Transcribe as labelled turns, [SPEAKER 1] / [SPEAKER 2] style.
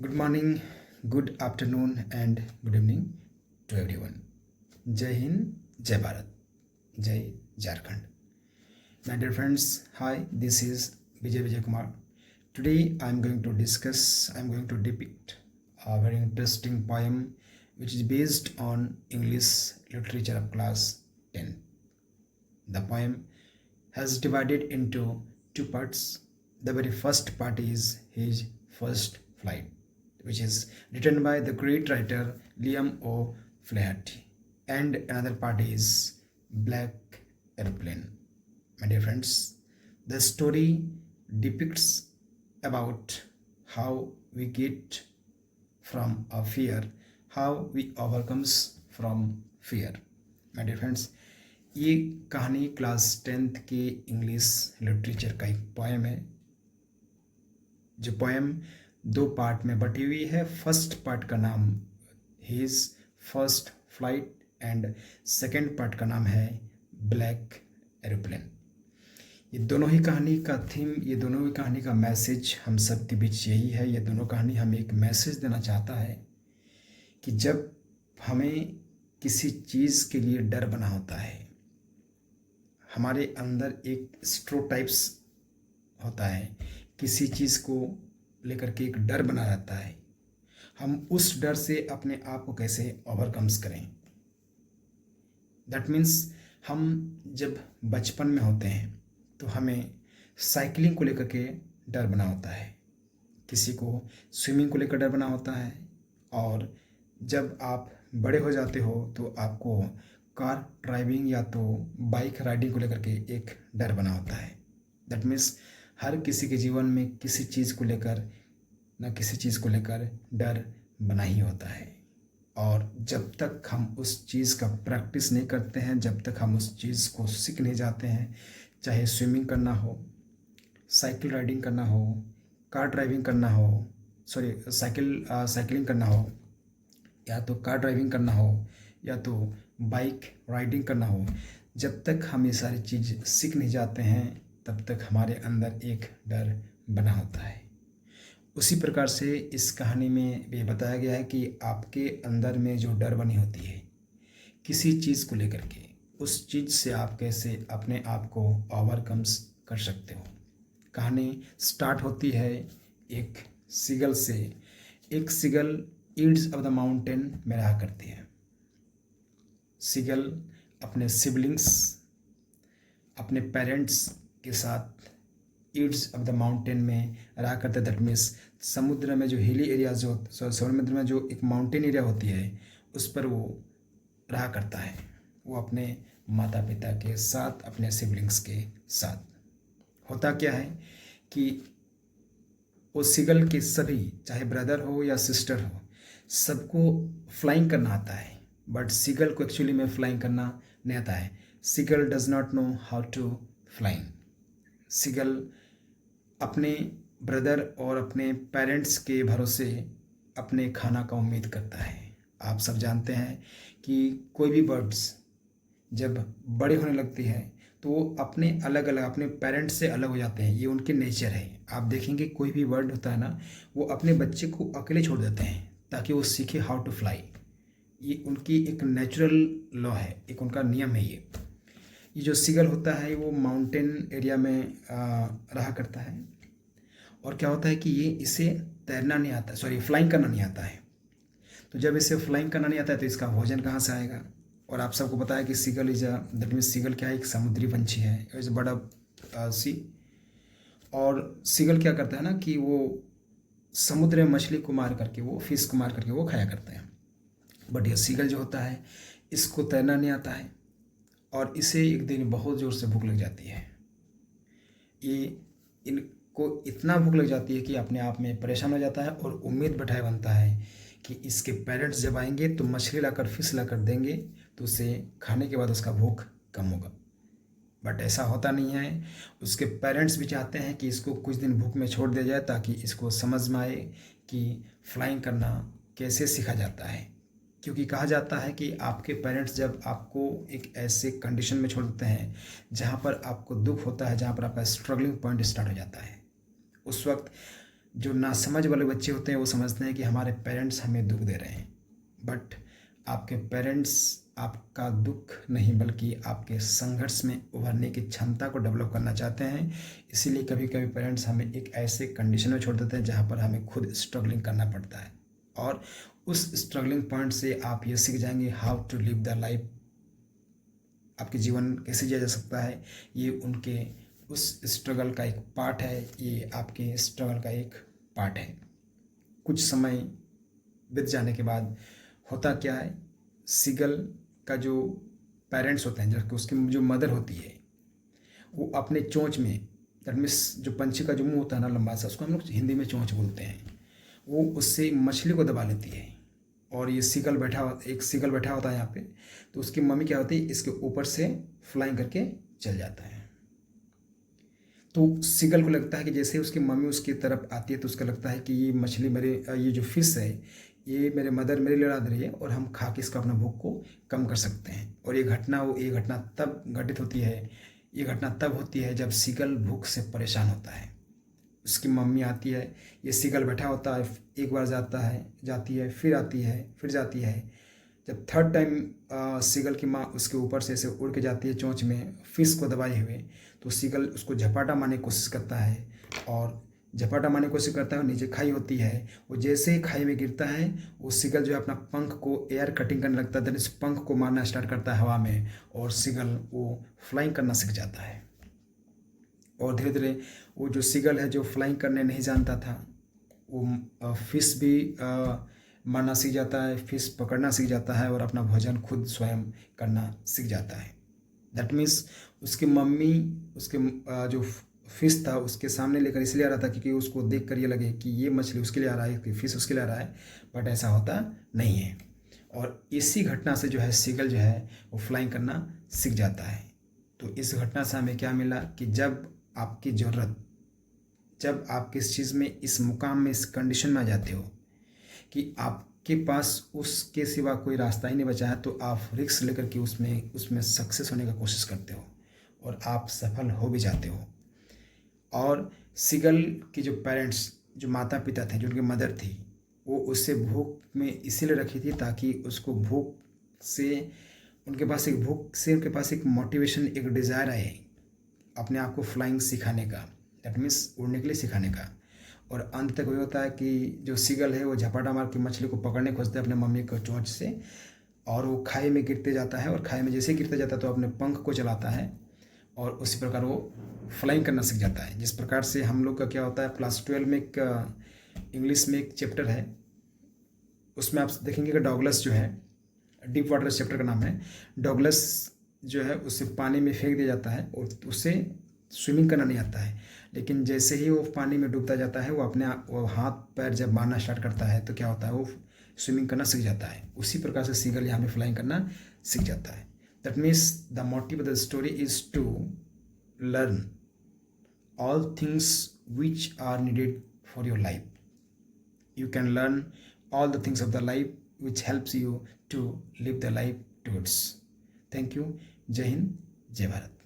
[SPEAKER 1] Good morning, good afternoon, and good evening to everyone. Jai Hind, Jai Bharat, Jai Jharkhand. My dear friends, hi, this is Vijay Kumar. Today I'm going to depict a very interesting poem which is based on English literature of class 10. The poem has divided into two parts. The very first part is his first flight, which is written by the great writer Liam O'Flaherty, and another part is Black Airplane. My dear friends, the story depicts about how we get from a fear, how we overcomes from fear. My dear friends, ये कहानी class 10th के English literature का एक poem है। जो poem दो part में बटी हुई है। फर्स्ट पार्ट का नाम his first flight and second part का नाम है ब्लैक एरोप्लेन। ये दोनों ही कहानी का थीम, ये दोनों ही कहानी का मैसेज हम सब के बीच यही है। ये दोनों कहानी हमें एक मैसेज देना चाहता है कि जब हमें किसी चीज़ के लिए डर बना होता है, हमारे अंदर एक स्टेरियोटाइप्स होता है, किसी चीज़ को लेकर के एक डर बना रहता है, हम उस डर से अपने आप को कैसे ओवरकम्स करें। दैट मीन्स हम जब बचपन में होते हैं तो हमें साइकिलिंग को लेकर के डर बना होता है, किसी को स्विमिंग को लेकर डर बना होता है, और जब आप बड़े हो जाते हो तो आपको कार ड्राइविंग या तो बाइक राइडिंग को लेकर के एक डर बना होता है। दैट मीन्स हर किसी के जीवन में किसी चीज़ को लेकर न किसी चीज़ को लेकर डर बना ही होता है, और जब तक हम उस चीज़ का प्रैक्टिस नहीं करते हैं, जब तक हम उस चीज़ को सीख नहीं जाते हैं, चाहे स्विमिंग करना हो, साइकिल राइडिंग करना हो, कार ड्राइविंग करना हो, साइकिलिंग करना हो, या तो कार ड्राइविंग करना हो, या तो बाइक राइडिंग करना हो, जब तक हम ये सारी चीज़ सीख नहीं जाते हैं तब तक हमारे अंदर एक डर बना होता है। उसी प्रकार से इस कहानी में ये बताया गया है कि आपके अंदर में जो डर बनी होती है किसी चीज़ को लेकर के, उस चीज़ से आप कैसे अपने आप को ओवरकम्स कर सकते हो। कहानी स्टार्ट होती है एक सीगल से। एक seagull ends of the mountain में रहा करती है। सीगल अपने सिबलिंग्स, अपने पेरेंट्स के साथ ईड्स ऑफ द माउंटेन में रहा करते। दैट मीन्स समुद्र में जो हिली एरिया समुद्र में जो एक माउंटेन एरिया होती है उस पर वो रहा करता है। वो अपने माता पिता के साथ, अपने सिबलिंग्स के साथ। होता क्या है कि वो सीगल के सभी, चाहे ब्रदर हो या सिस्टर हो, सबको फ्लाइंग करना आता है, बट सीगल को एक्चुअली में फ्लाइंग करना नहीं आता है। Seagull does not know how to flying. Seagull अपने ब्रदर और अपने पेरेंट्स के भरोसे अपने खाना का उम्मीद करता है। आप सब जानते हैं कि कोई भी बर्ड्स जब बड़े होने लगती है तो वो अपने अलग अलग अपने पेरेंट्स से अलग हो जाते हैं। ये उनके नेचर है। आप देखेंगे कोई भी बर्ड होता है ना, वो अपने बच्चे को अकेले छोड़ देते हैं ताकि वो सीखे हाउ टू फ्लाई। ये उनकी एक नेचुरल लॉ है, एक उनका नियम है। ये जो सीगल होता है वो माउंटेन एरिया में रहा करता है, और क्या होता है कि इसे तैरना नहीं आता, फ्लाइंग करना नहीं आता है। तो जब इसे फ्लाइंग करना नहीं आता है तो इसका भोजन कहाँ से आएगा। और आप सबको पता है कि सीगल दैट मीन्स सीगल क्या है, एक समुद्री पंछी है, इज बड़ा सी। और सीगल क्या करता है ना कि वो समुद्र में मछली को मार करके, वो फिश को मार करके वो खाया करते हैं। बट ये सीगल जो होता है इसको तैरना नहीं आता है, और इसे एक दिन बहुत ज़ोर से भूख लग जाती है। इनको इतना भूख लग जाती है कि अपने आप में परेशान हो जाता है और उम्मीद बैठाए बनता है कि इसके पेरेंट्स जब आएंगे तो मछली लाकर, फिश लाकर देंगे तो उसे खाने के बाद उसका भूख कम होगा। बट ऐसा होता नहीं है। उसके पेरेंट्स भी चाहते हैं कि इसको कुछ दिन भूख में छोड़ दिया जाए ताकि इसको समझ में आए कि फ्लाइंग करना कैसे सीखा जाता है। क्योंकि कहा जाता है कि आपके पेरेंट्स जब आपको एक ऐसे कंडीशन में छोड़ देते हैं जहाँ पर आपको दुख होता है, जहाँ पर आपका स्ट्रगलिंग पॉइंट स्टार्ट हो जाता है, उस वक्त जो नासमझ वाले बच्चे होते हैं वो समझते हैं कि हमारे पेरेंट्स हमें दुख दे रहे हैं, बट आपके पेरेंट्स आपका दुख नहीं बल्कि आपके संघर्ष में उभरने की क्षमता को डेवलप करना चाहते हैं। इसीलिए कभी कभी पेरेंट्स हमें एक ऐसे कंडीशन में छोड़ देते हैं जहाँ पर हमें खुद स्ट्रगलिंग करना पड़ता है, और उस स्ट्रगलिंग पॉइंट से आप ये सीख जाएंगे how to live the life. आपके जीवन कैसे जिया जा सकता है, ये उनके उस स्ट्रगल का एक पार्ट है, ये आपके स्ट्रगल का एक पार्ट है। कुछ समय बीत जाने के बाद होता क्या है, सीगल का जो पेरेंट्स होते हैं, जबकि उसकी जो मदर होती है, वो अपने चोंच में, दैट मीन्स जो पंछी का जो मुंह होता है ना लंबा सा, उसको हम लोग हिंदी में चोंच बोलते हैं, वो उससे मछली को दबा लेती है। और ये सीगल एक सीगल बैठा होता है यहाँ पे, तो उसकी मम्मी क्या होती है, इसके ऊपर से फ्लाइंग करके चल जाता है। तो सीगल को लगता है कि जैसे उसकी मम्मी उसकी तरफ आती है तो उसका लगता है कि ये मछली ये जो फिश है, ये मेरे मदर मेरे लिए लड़ा दे रही है और हम खा के इसका अपना भूख को कम कर सकते हैं। और ये घटना तब घटित होती है, ये घटना तब होती है जब सीगल भूख से परेशान होता है। उसकी मम्मी आती है, ये सीगल बैठा होता है, एक बार जाती है, फिर आती है, फिर जाती है। जब थर्ड टाइम सीगल की माँ उसके ऊपर से ऐसे उड़ के जाती है चोंच में फिश को दबाए हुए, तो सीगल उसको झपाटा मारने की कोशिश करता है, और झपाटा मारने की कोशिश करता है, नीचे खाई होती है। वो जैसे ही खाई में गिरता है, वो सीगल जो है अपना पंख को एयर कटिंग करने लगता है, इस पंख को मारना स्टार्ट करता है हवा में, और सीगल वो फ्लाइंग करना सीख जाता है। और धीरे धीरे वो जो सीगल है जो फ्लाइंग करने नहीं जानता था, वो फिश भी मारना सीख जाता है, फिश पकड़ना सीख जाता है, और अपना भोजन खुद स्वयं करना सीख जाता है। दैट मीन्स उसकी मम्मी उसके जो फिश था उसके सामने लेकर इसलिए आ रहा था क्योंकि उसको देख कर ये लगे कि ये मछली उसके लिए आ रहा है, कि फिश उसके लिए आ रहा है, बट ऐसा होता नहीं है। और इसी घटना से जो है सीगल जो है वो फ्लाइंग करना सीख जाता है। तो इस घटना से हमें क्या मिला कि जब आप किस चीज़ में, इस मुकाम में, इस कंडीशन में आ जाते हो कि आपके पास उसके सिवा कोई रास्ता ही नहीं बचा है, तो आप रिस्क लेकर के उसमें सक्सेस होने का कोशिश करते हो, और आप सफल हो भी जाते हो। और सीगल की जो पेरेंट्स, जो माता पिता थे, जो उनकी मदर थी, वो उससे भूख में इसीलिए रखी थी ताकि उसको उनके पास एक मोटिवेशन, एक डिज़ायर आए अपने आप को फ्लाइंग सिखाने का, दैट मीन्स उड़ने के लिए सिखाने का। और अंत तक वही होता है कि जो सीगल है वो झपाटा मार के मछली को पकड़ने खोजता है अपने मम्मी को चोंच से, और वो खाई में गिरते जाता है, और खाई में जैसे गिरते जाता है तो अपने पंख को चलाता है, और उसी प्रकार वो फ्लाइंग करना सीख जाता है। जिस प्रकार से हम लोग का क्या होता है, क्लास 12 में एक इंग्लिश में एक चैप्टर है, उसमें आप देखेंगे कि डॉगलस जो है, डीप वाटर चैप्टर का नाम है, डॉगलस जो है उसे पानी में फेंक दिया जाता है और उसे स्विमिंग करना नहीं आता है, लेकिन जैसे ही वो पानी में डूबता जाता है वो हाथ पैर जब मारना स्टार्ट करता है तो क्या होता है, वो स्विमिंग करना सीख जाता है। उसी प्रकार से सीगल यहाँ पे फ्लाइंग करना सीख जाता है। That means the motive of the story is to learn all things which are needed for your life. You can learn all the things of the life which helps you to live the life towards. Thank you. जय हिंद, जय भारत।